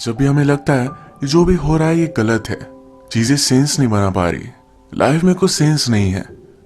जब भी हमें लगता है कि जो भी हो रहा है ये गलत है, चीजें सेंस नहीं बना पा रही, लाइफ में कुछ सेंस नहीं है,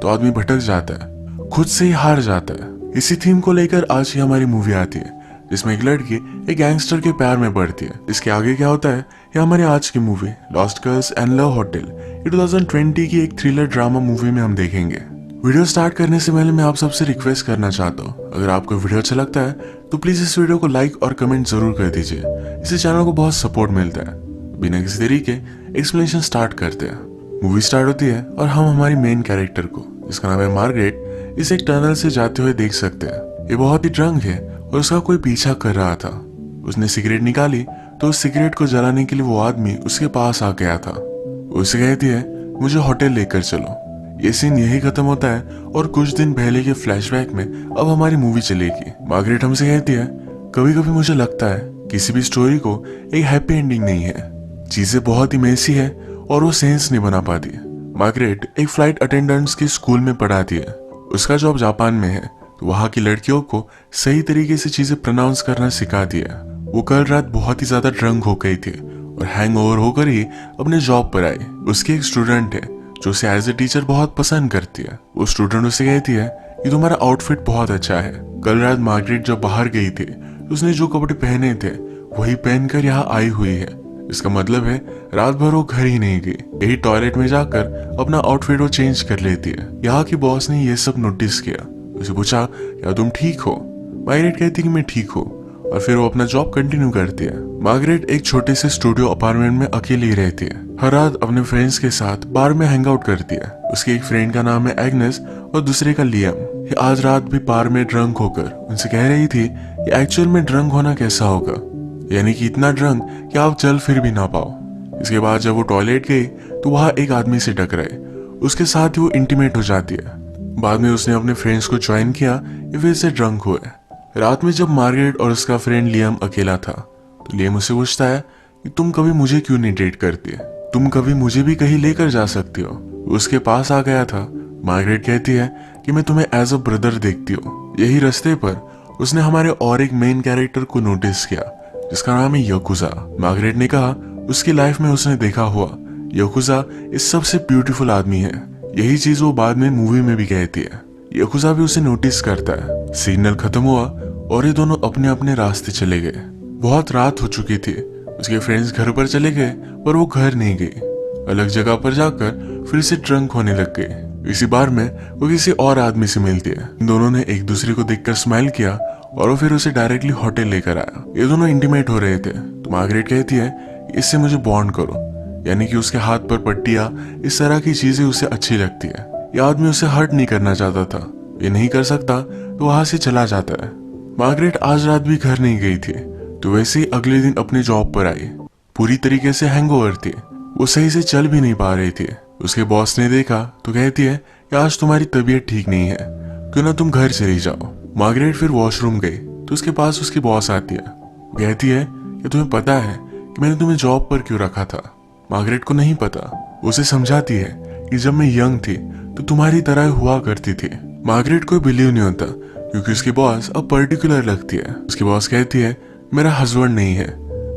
तो आदमी भटक जाता है, खुद से ही हार जाता है। इसी थीम को लेकर आज ही हमारी मूवी आती है, जिसमें एक लड़की एक गैंगस्टर के प्यार में पड़ती है। इसके आगे क्या होता है ये हमारी आज की movie lost girls and love hotel 2020 की एक थ्रिलर ड्रामा मूवी में हम देखेंगे। वीडियो स्टार्ट करने से पहले मैं आप सबसे रिक्वेस्ट करना चाहता हूँ, अगर आपको वीडियो अच्छा लगता है तो प्लीज इस वीडियो को लाइक और कमेंट जरूर कर दीजिए। इससे चैनल को बहुत सपोर्ट मिलता है। बिना किसी देरी के एक्सप्लेनेशन स्टार्ट करते हैं। मूवी स्टार्ट होती है और हम हमारी मेन कैरेक्टर को, जिसका नाम है मार्गरेट, इस एक टनल से जाते हुए देख सकते हैं। ये बहुत ही ड्रंक है और उसका कोई पीछा कर रहा था। उसने सिगरेट निकाली तो उस सिगरेट को जलाने के लिए वो आदमी उसके पास आ गया था। उसे कहती है मुझे होटल लेकर चलो। ये सीन यही खत्म होता है और कुछ दिन पहले के फ्लैशबैक में अब हमारी मूवी चलेगी। मार्गरेट हमसे कहती है कभी कभी मुझे लगता है किसी भी स्टोरी को एक हैप्पी एंडिंग नहीं है, चीजें बहुत ही मेसी है और वो सेंस नहीं बना पाती। मार्गरेट एक फ्लाइट अटेंडेंट्स की स्कूल में पढ़ाती है। उसका जॉब जापान में है, तो वहाँ की लड़कियों को सही तरीके से चीजें प्रोनाउंस करना सिखाती है। वो कल रात बहुत ही ज्यादा ड्रंक हो गई थी और हैंगओवर होकर ही अपने जॉब पर आई। उसकी एक स्टूडेंट है जो उसे एज ए टीचर बहुत पसंद करती है। वो स्टूडेंट उसे कहती है कि तुम्हारा आउटफिट बहुत अच्छा है। कल रात मार्गरेट जब बाहर गई थी तो उसने जो कपड़े पहने थे वही पहनकर यहाँ आई हुई है। इसका मतलब है रात भर वो घर ही नहीं गई, यही टॉयलेट में जाकर अपना आउटफिट वो चेंज कर लेती है। यहाँ की बॉस ने ये सब नोटिस किया। उसे पूछा क्या तुम ठीक हो? मार्गरेट कहती कि मैं ठीक हूँ और फिर वो अपना जॉब कंटिन्यू करती है। मार्गरेट एक छोटे से स्टूडियो अपार्टमेंट में अकेली ही रहती है। हर रात अपने फ्रेंड्स के साथ बार में हैंग आउट करती है। उसके एक फ्रेंड का नाम है एग्नेस और दूसरे का लियम। ये आज रात भी बार में ड्रंक होकर उनसे कह रही थी कि एक्चुअल में ड्रंक होना कैसा होगा, यानी कि इतना ड्रंक कि आप चल फिर भी ना पाओ। इसके बाद जब वो टॉयलेट गई तो वहाँ एक आदमी से टकराए। उसके साथ ही वो इंटीमेट हो जाती है। बाद में उसने अपने फ्रेंड्स को ज्वाइन किया, ये फिर से ड्रंक हुए। रात में जब मार्गरेट और उसका फ्रेंड लियम अकेला था तो लियम उससे पूछता है कि तुम कभी मुझे क्यों नहीं डेट करती है, तुम कभी मुझे भी कहीं लेकर जा सकती हो। उसके पास आ गया था। मार्गरेट कहती है कि मैं तुम्हें एज अ ब्रदर देखती हूँ। यही रास्ते पर उसने हमारे और एक मेन कैरेक्टर को नोटिस किया जिसका नाम है यकुजा। मार्गरेट ने कहा उसकी लाइफ में उसने देखा हुआ यकुजा इस सबसे ब्यूटीफुल आदमी है। यही चीज वो बाद में मूवी में भी कहती है। यकुजा भी उसे नोटिस करता है। सिग्नल खत्म हुआ और ये दोनों अपने अपने रास्ते चले गए। बहुत रात हो चुकी थी। उसके फ्रेंड्स घर पर चले गए पर वो घर नहीं गई। अलग जगह पर जाकर फिर से ड्रंक होने लग गई। इसी बार में वो किसी और आदमी से मिलती है। दोनों ने एक दूसरे को देखकर स्माइल किया और वो फिर उसे डायरेक्टली होटल लेकर आया। ये दोनों इंटीमेट हो रहे थे तो मार्गरेट कहती है इससे मुझे बॉन्ड करो, यानी कि उसके हाथ पर पट्टियां, इस तरह की चीजें उसे अच्छी लगती है। ये आदमी उसे हर्ट नहीं करना चाहता था। ये नहीं कर सकता तो वहां से चला जाता है। मार्गरेट आज रात भी घर नहीं गई थी तो वैसे ही अगले दिन अपने जॉब पर आई। पूरी तरीके से हैंगओवर थी, वो सही से चल भी नहीं पा रही थी। उसके बॉस ने देखा तो कहती है कि आज तुम्हारी तबीयत ठीक नहीं है, क्यों ना तुम घर चली जाओ। मार्गरेट फिर वॉशरूम गई तो उसके पास उसकी बॉस आती है। वो कहती है कि तुम्हें पता है कि मैंने तुम्हें जॉब पर क्यों रखा था? मार्गरेट को नहीं पता। उसे समझाती है कि जब मैं यंग थी तो तुम्हारी तरह हुआ करती थी। मार्गरेट को बिलीव नहीं होता क्योंकि उसकी बॉस अब पर्टिकुलर लगती है। उसकी बॉस कहती है मेरा हस्बैंड नहीं है,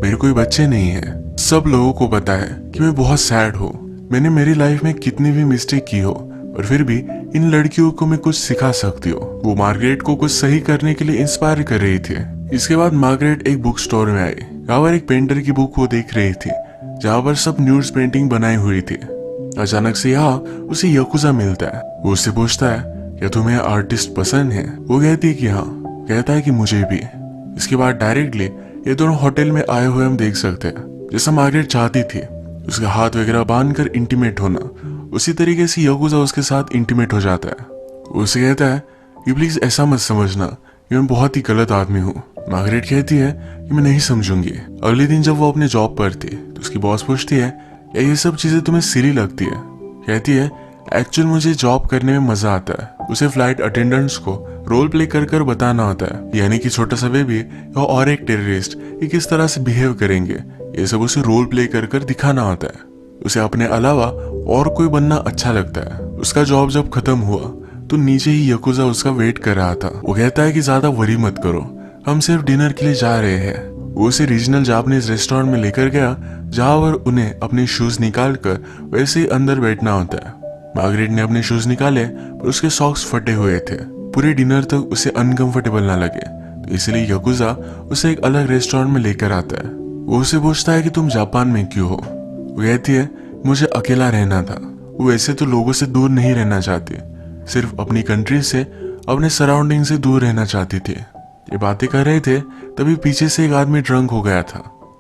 मेरे कोई बच्चे नहीं है। सब लोगों को पता है कि मैं बहुत सैड हूँ। मैंने मेरी लाइफ में कितनी भी मिस्टेक की हो पर फिर भी इन लड़कियों को मैं कुछ सिखा सकती हूँ। वो मार्गरेट को कुछ सही करने के लिए इंस्पायर कर रही थी। इसके बाद मार्गरेट एक बुक स्टोर में आई। यहाँ पर एक पेंटर की बुक वो देख रही थी जहाँ पर सब न्यूड्स पेंटिंग बनाई हुई थी। अचानक से यहाँ उसे यकुजा मिलता है। वो उससे पूछता है क्या तुम्हें आर्टिस्ट पसंद है? वो कहती है कि हाँ। कहता है कि मुझे भी। इसके बाद डायरेक्टली ये दोनों होटल में आए हुए हम देख सकते हैं। जैसा मार्गरेट चाहती थी उसका हाथ वगैरह बांधकर इंटीमेट होना, उसी तरीके से यकुजा उसके साथ इंटीमेट हो जाता है। उसे कहता है कि प्लीज ऐसा मत समझना कि मैं बहुत ही गलत आदमी हूँ। मार्गरेट कहती है कि मैं नहीं समझूंगी। अगले दिन जब वो अपने जॉब पर थी तो उसकी बॉस पूछती है क्या ये सब चीजें तुम्हें सिली लगती है? कहती है एक्चुअल मुझे जॉब करने में मजा आता है। उसे फ्लाइट अटेंडेंट्स को रोल प्ले कर कर बताना होता है, यानी कि छोटा सा बेबी और एक टेररिस्ट ये किस तरह से बिहेव करेंगे, ये सब उसे रोल प्ले कर कर दिखाना होता है। उसे अपने अलावा और कोई बनना अच्छा लगता है। उसका जॉब जब खत्म हुआ तो नीचे ही यकुजा उसका वेट कर रहा था। वो कहता है कि ज्यादा वरी मत करो, हम सिर्फ डिनर के लिए जा रहे हैं। वो उसे रीजनल जापानीज रेस्टोरेंट में लेकर गया जहां पर उन्हें अपने शूज निकाल कर वैसे ही अंदर बैठना होता है। मार्गरेट ने अपने शूज निकाले पर उसके सॉक्स फटे हुए थे। पूरे डिनर तक उसे अनकंफर्टेबल ना लगे तो इसलिए याकुजा उसे एक अलग रेस्टोरेंट में लेकर आता है। वो उसे पूछता है कि तुम जापान में क्यों हो। वो कहती है मुझे अकेला रहना था। वो वैसे तो लोगों से दूर नहीं रहना चाहती, सिर्फ अपनी कंट्री से, अपने सराउंडिंग से दूर रहना चाहती थी। ये बातें कर रहे थे तभी पीछे से एक आदमी ड्रंक हो गया था।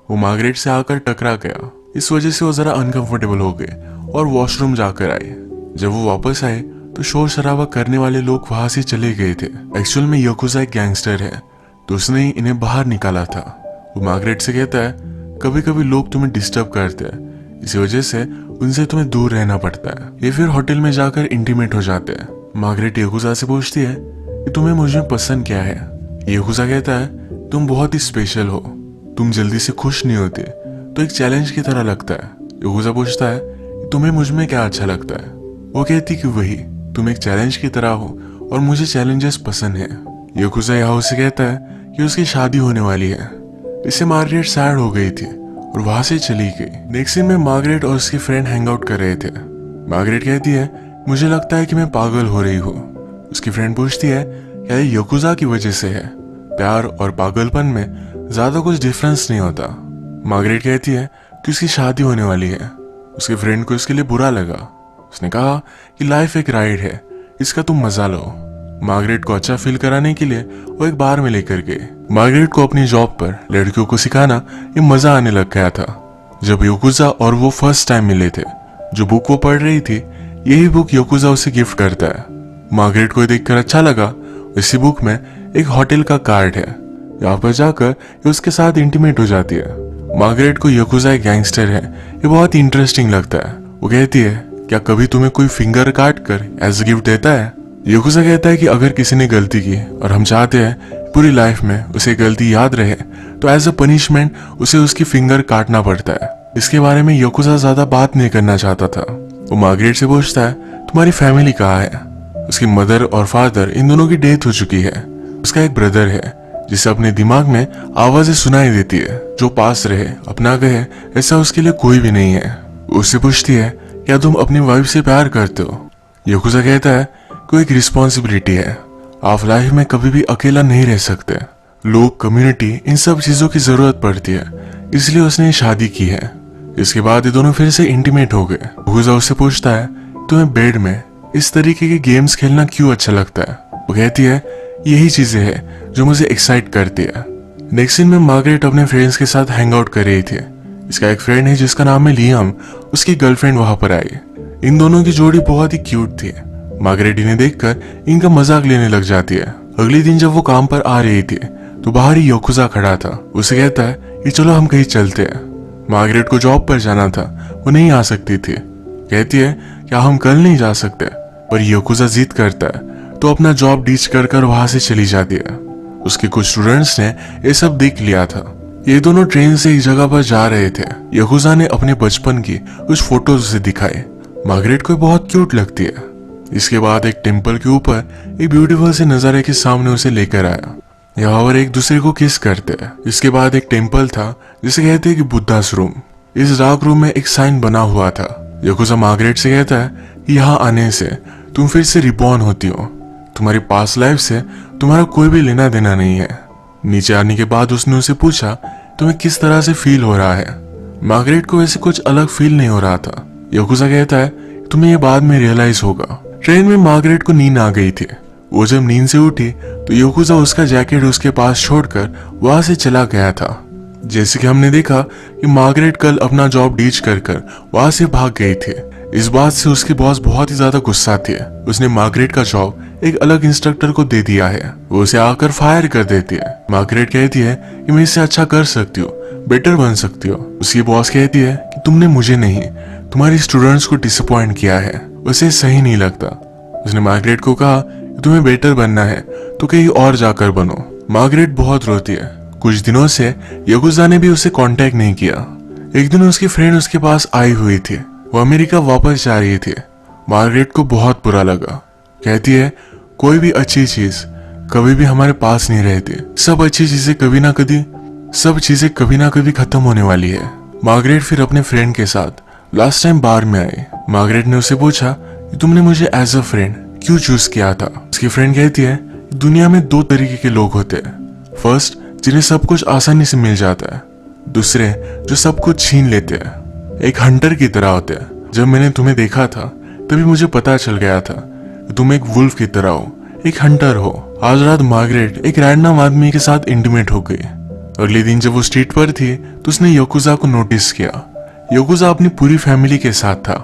वो मार्गरेट से आकर टकरा गया। इस वजह से वो जरा अनकंफर्टेबल हो गए और वॉशरूम जाकर आए। जब वो वापस आए तो शोर शराबा करने वाले लोग वहां से चले गए थे। एक्चुअल में याकुजा एक गैंगस्टर है तो उसने ही इन्हें बाहर निकाला था। वो मार्गरेट से कहता है कभी कभी लोग तुम्हें डिस्टर्ब करते हैं, इसी वजह से उनसे तुम्हें दूर रहना पड़ता है। ये फिर होटल में जाकर इंटीमेट हो जाते हैं। मार्गरेट याकुजा से पूछती है कि तुम्हें मुझे पसंद क्या है। याकुजा कहता है तुम बहुत ही स्पेशल हो, तुम जल्दी से खुश नहीं होते तो एक चैलेंज की तरह लगता है। याकुजा पूछता है कि तुम्हें मुझ में क्या अच्छा लगता है। वो कहती कि वही, तुम एक चैलेंज की तरह हो और मुझे चैलेंजेस पसंद है। याकुजा याहो से कहता है कि उसकी शादी होने वाली है। इससे मार्गरेट सैड हो गई थी और वहां से चली गई। नेक्स्ट सीन में मार्गरेट और उसकी फ्रेंड हैंग आउट कर रहे थे। मार्गरेट कहती है मुझे लगता है कि मैं पागल हो रही हूँ। उसकी फ्रेंड पूछती है क्या ये याकुजा की वजह से है। प्यार और पागलपन में ज्यादा कुछ डिफरेंस नहीं होता। मार्गरेट कहती है कि उसकी शादी होने वाली है। उसके फ्रेंड को इसके लिए बुरा लगा। उसने कहा कि लाइफ एक राइड है, इसका तुम मजा लो। मार्गरेट को अच्छा फील कराने के लिए वो एक बार में लेकर गए। मार्गरेट को अपनी जॉब पर लड़कियों को सिखाना ये मजा आने लग गया था। जब याकुजा और वो फर्स्ट टाइम मिले थे, जो बुक वो पढ़ रही थी यही बुक याकुजा उसे गिफ्ट करता है। मार्गरेट को देखकर अच्छा लगा। इसी बुक में एक होटल का कार्ड है, यहाँ पर जाकर ये उसके साथ इंटीमेट हो जाती है। मार्गरेट को याकुजा एक गैंगस्टर है ये बहुत इंटरेस्टिंग लगता है। वो कहती है क्या कभी तुम्हें कोई फिंगर काट कर एज गिफ्ट देता है। याकुजा कहता है कि अगर किसी ने गलती की और हम चाहते हैं पूरी लाइफ में उसे गलती याद रहे तो एज अ पनिशमेंट उसे उसकी फिंगर काटना पड़ता है। इसके बारे में याकुजा ज्यादा बात नहीं करना चाहता था। वो मार्गरेट से पूछता है तुम्हारी फैमिली कहाँ है। उसकी मदर और फादर इन दोनों की डेथ हो चुकी है। उसका एक ब्रदर है जिसे अपने दिमाग में आवाजें सुनाई देती है, जो पास रहे अपना कहे ऐसा उसके लिए कोई भी नहीं है। उससे पूछती है क्या तुम अपनी वाइफ से प्यार करते हो। याकुजा कहता है कोई एक रिस्पॉन्सिबिलिटी है, आप लाइफ में कभी भी अकेला नहीं रह सकते। लोग, कम्युनिटी, इन सब चीजों की जरूरत पड़ती है, इसलिए उसने शादी की है। इसके बाद ये दोनों फिर से इंटीमेट हो गए। याकुजा उससे पूछता है तुम्हें बेड में इस तरीके के गेम्स खेलना क्यों अच्छा लगता है। वो कहती है यही चीजें हैं जो मुझे एक्साइट करती है। नेक्स्ट सीन में मार्गरेट अपने फ्रेंड्स के साथ हैंग आउट कर रही थी। इसका एक फ्रेंड है जिसका नाम है लियाम, उसकी गर्लफ्रेंड वहां पर आई। इन दोनों की जोड़ी बहुत ही क्यूट थी। मार्गरेट इन्हें देखकर इनका मजाक लेने लग जाती है। अगले दिन जब वो काम पर आ रही थी तो बाहर ही याकुजा खड़ा था। उसे कहता है कि चलो हम कहीं चलते हैं। मार्गरेट को जॉब पर जाना था, वो नहीं आ सकती थी। कहती है क्या हम कल नहीं जा सकते, पर याकुजा जिद करता है तो अपना जॉब डीच कर कर वहां से चली जाती है। उसके कुछ स्टूडेंट्स ने ये सब देख लिया था। ये दोनों ट्रेन से एक जगह पर जा रहे थे। याकुजा ने अपने बचपन की कुछ फोटोज उसे दिखाए। मार्गरेट को बहुत क्यूट लगती है। इसके बाद एक टेम्पल के ऊपर एक ब्यूटीफुल से नजारे के सामने उसे लेकर आया। यहाँ पर एक दूसरे को किस करते हैं। इसके बाद एक टेम्पल था जिसे कहते हैं कि बुद्धास रूम। इस डार्क रूम में एक साइन बना हुआ था। याकुजा मार्गरेट से कहता है कि यहाँ आने से तुम फिर से रिबॉर्न होती हो, तुम्हारी पास्ट लाइफ से तुम्हारा कोई भी लेना देना नहीं है। नीचे आने के बाद उसने उसे पूछा तुम्हें किस तरह से फील हो रहा है। मार्गरेट को वैसे कुछ अलग फील नहीं हो रहा था। याकुजा कहता है तुम्हें ये बाद में रियलाइज होगा। ट्रेन में मार्गरेट को नींद आ गई थी। वो जब नींद से उठी तो याकुजा उसका जैकेट उसके पास छोड़कर वहां से चला गया था। जैसे कि हमने देखा कि मार्गरेट कल अपना जॉब डीच कर कर वहां से भाग गई थी। इस बात से उसके बॉस बहुत ही ज्यादा गुस्सा थे। उसने मार्गरेट का जॉब एक अलग इंस्ट्रक्टर को दे दिया है। वो उसे आकर फायर कर देती है। मार्गरेट कहती है कि मैं इससे अच्छा कर सकती हूँ, बेटर बन सकती हो। उसकी बॉस कहती है कि तुमने मुझे नहीं, तुम्हारे स्टूडेंट्स को डिसअपॉइंट किया है, उसे सही नहीं लगता। उसने मार्गरेट को कहा कि तुम्हें बेटर बनना है तो कहीं और जाकर बनो। मार्गरेट बहुत रोती है। कुछ दिनों से याकुजा ने भी उसे कांटेक्ट नहीं किया। एक दिन उसकी फ्रेंड उसके पास आई हुई थी। वो अमेरिका वापस जा रही थी। मार्गरेट को बहुत बुरा लगा। कहती है कोई भी अच्छी चीज कभी भी हमारे पास नहीं रहती, सब अच्छी चीजें कभी ना कभी सब चीजें कभी ना कभी खत्म होने वाली है। मार्गरेट फिर अपने फ्रेंड के साथ लास्ट टाइम बार में आई। मार्गरेट ने उससे पूछा कि तुमने मुझे एज अ फ्रेंड क्यों चूज किया था। उसकी फ्रेंड कहती है दुनिया में दो तरीके के लोग होते हैं, फर्स्ट जिन्हें सब कुछ आसानी से मिल जाता है, दूसरे जो सब कुछ छीन लेते हैं। एक हंटर की तरह होते हैं। जब मैंने तुम्हें देखा था तभी मुझे पता चल गया था कि तुम एक वुल्फ की तरह हो, एक हंटर हो। आज रात मार्गरेट एक रैंडम आदमी के साथ इंटीमेट हो गई। अगले दिन जब वो स्ट्रीट पर थी तो उसने याकुजा को नोटिस किया। याकुजा अपनी पूरी फैमिली के साथ था।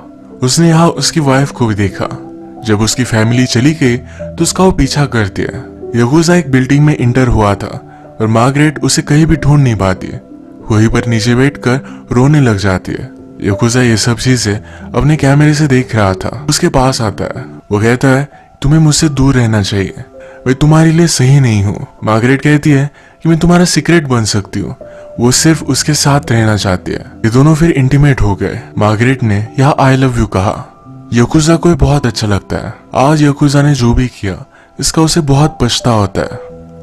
उसने यहाँ उसकी वाइफ को भी देखा। जब उसकी फैमिली चली गई तो उसका वो पीछा करती है। याकुजा एक बिल्डिंग में इंटर हुआ था और मार्गरेट उसे कहीं भी ढूंढ नहीं पाती। वहीं पर नीचे बैठकर रोने लग जाती है। याकुजा ये सब चीजें अपने कैमरे से देख रहा था। उसके पास आता है। वो कहता है तुम्हें मुझसे दूर रहना चाहिए, मैं तुम्हारे लिए सही नहीं हूँ। मार्गरेट कहती है कि मैं तुम्हारा सीक्रेट बन सकती हूँ। वो सिर्फ उसके साथ रहना चाहती है। ये दोनों फिर इंटीमेट हो गए। मार्गरेट ने यहाँ आई लव यू कहा। याकुजा को बहुत अच्छा लगता है। आज याकुजा ने जो भी किया इसका उसे बहुत पछता होता है।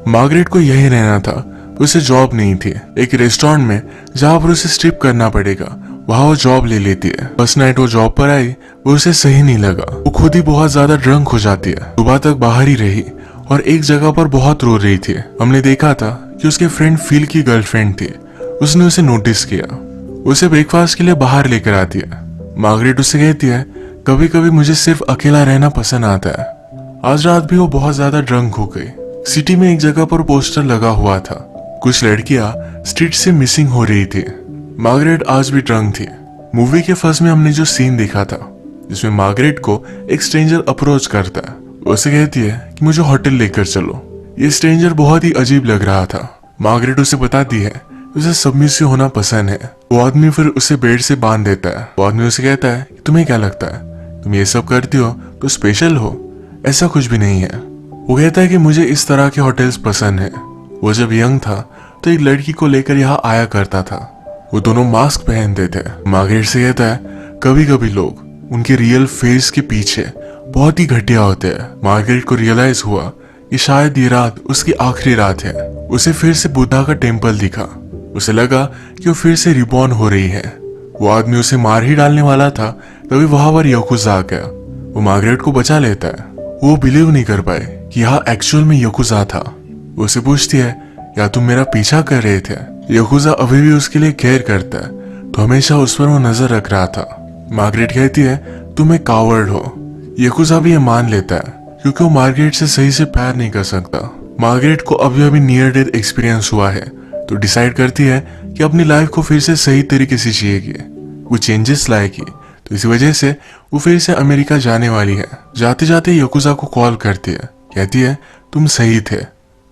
मार्गरेट को यही रहना था, उसे जॉब नहीं थी। एक रेस्टोरेंट में जहाँ पर उसे स्ट्रिप करना पड़ेगा वहाँ वो जॉब ले लेती है। फर्स्ट नाइट वो जॉब पर आई, वो उसे सही नहीं लगा। वो खुद ही बहुत ज्यादा ड्रंक हो जाती है। सुबह तक बाहर ही रही और एक जगह पर बहुत रो रही थी। हमने देखा था कि उसके फ्रेंड फिल की गर्लफ्रेंड थी। उसने उसे नोटिस किया। उसे ब्रेकफास्ट के लिए बाहर लेकर आती है। मार्गरेट उससे कहती है कभी कभी मुझे सिर्फ अकेला रहना पसंद आता है। आज रात भी वो बहुत ज्यादा ड्रंक हो गई। सिटी में एक जगह पर पोस्टर लगा हुआ था, कुछ लड़कियां स्ट्रीट से मिसिंग हो रही थी। मार्गरेट आज भी ड्रंक थी। मूवी के फर्स्ट में हमने जो सीन देखा था जिसमें मार्गरेट को एक स्ट्रेंजर अप्रोच करता है, उसे कहती है कि मुझे होटल लेकर चलो। ये स्ट्रेंजर बहुत ही अजीब लग रहा था। मार्गरेट उसे बताती है उसे सबमिसिव होना पसंद है। वो आदमी फिर उसे बेड से बांध देता है। वो आदमी उसे कहता है कि तुम्हें क्या लगता है तुम ये सब करती हो तो स्पेशल हो? ऐसा कुछ भी नहीं है। वो कहता है कि मुझे इस तरह के होटल्स पसंद है। वो जब यंग था तो एक लड़की को लेकर यहाँ आया करता था। वो दोनों मास्क पहनते थे। मार्गरेट से कहता है कभी कभी लोग उनके रियल फेस के पीछे बहुत ही घटिया होते हैं। मार्गरेट को रियलाइज हुआ कि शायद ये रात उसकी आखिरी रात है। उसे फिर से बुद्धा का टेम्पल दिखा। उसे लगा कि वो फिर से रिबॉर्न हो रही है। वो आदमी उसे मार ही डालने वाला था तभी वहां पर याकुजा आ गया। वो मार्गरेट को बचा लेता है। वो बिलीव नहीं कर पाए कि यहाँ एक्चुअल में याकुजा था। वो उसे पूछती है या तुम मेरा पीछा कर रहे थे? याकुजा अभी भी उसके लिए केयर करता है तो हमेशा उस पर वो नजर रख रहा था। मार्गरेट कहती है तुम एक कावर्ड हो। याकुजा भी ये मान लेता है क्योंकि वो मार्गरेट से सही से प्यार नहीं कर सकता। मार्गरेट को अभी अभी नियर डेथ एक्सपीरियंस हुआ है तो डिसाइड करती है कि अपनी लाइफ को फिर से सही तरीके से जिएगी। वो चेंजेस लाएगी तो इसी वजह से वो फिर से अमेरिका जाने वाली है। जाते जाते याकुजा को कॉल करती है, कहती है तुम सही थे।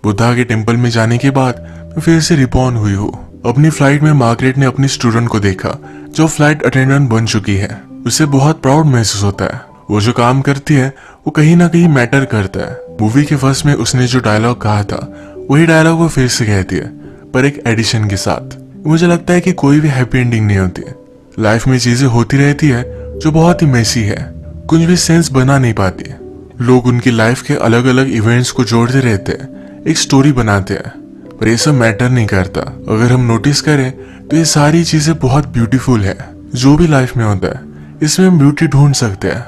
बुद्धा के टेम्पल में जाने के बाद मैं फिर से रिबॉर्न हुई हूँ। अपनी फ्लाइट में मार्गरेट ने अपनी स्टूडेंट को देखा जो फ्लाइट अटेंडेंट बन चुकी है। उसे बहुत प्राउड महसूस होता है। वो जो काम करती है वो कहीं ना कहीं मैटर करता है। मूवी के फर्स्ट में उसने जो डायलॉग कहा था वही डायलॉग वो फिर से कहती है, पर एक एडिशन के साथ। मुझे लगता है कि कोई भी हैप्पी एंडिंग नहीं होती। लाइफ में चीजें होती रहती है जो बहुत ही मेसी है, कुछ भी सेंस बना नहीं पाती। लोग उनकी लाइफ के अलग अलग इवेंट्स को जोड़ते रहते हैं, एक स्टोरी बनाते हैं, पर ये सब मैटर नहीं करता। अगर हम नोटिस करें तो ये सारी चीजें बहुत ब्यूटीफुल है। जो भी लाइफ में होता है इसमें हम ब्यूटी ढूंढ सकते हैं।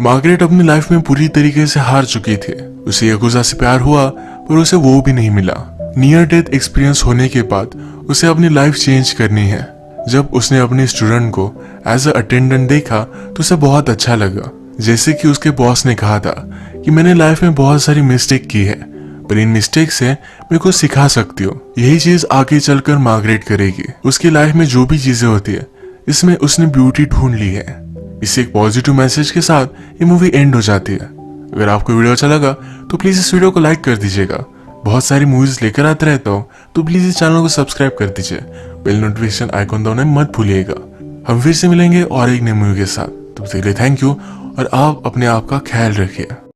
मार्गरेट अपनी लाइफ में पूरी तरीके से हार चुकी थी। उसे याकुजा से प्यार हुआ पर उसे वो भी नहीं मिला। नियर डेथ एक्सपीरियंस होने के बाद उसे अपनी लाइफ चेंज करनी है। जब उसने अपने स्टूडेंट को एज अ अटेंडेंट देखा तो उसे बहुत अच्छा लगा। जैसे कि उसके बॉस ने कहा था कि मैंने लाइफ में बहुत सारी मिस्टेक की है पर इन मिस्टेक से मैं कुछ सिखा सकती हूँ। यही चीज आगे चलकर मार्गरेट करेगी। उसकी लाइफ में जो भी चीजें होती है इसमें उसने ब्यूटी ढूंढ ली है। इससे एक पॉजिटिव मैसेज के साथ ये मूवी एंड हो जाती है। अगर आपको वीडियो अच्छा लगा तो प्लीज इस वीडियो को लाइक कर दीजिएगा। बहुत सारी मूवीज लेकर आते रहता हूँ तो प्लीज इस चैनल को सब्सक्राइब कर दीजिए। बेल नोटिफिकेशन आइकॉन दबाना मत भूलिएगा। हम फिर से मिलेंगे और एक नई मूवी के साथ। तब तक के लिए थैंक यू और आप अपने आप का ख्याल रखिए।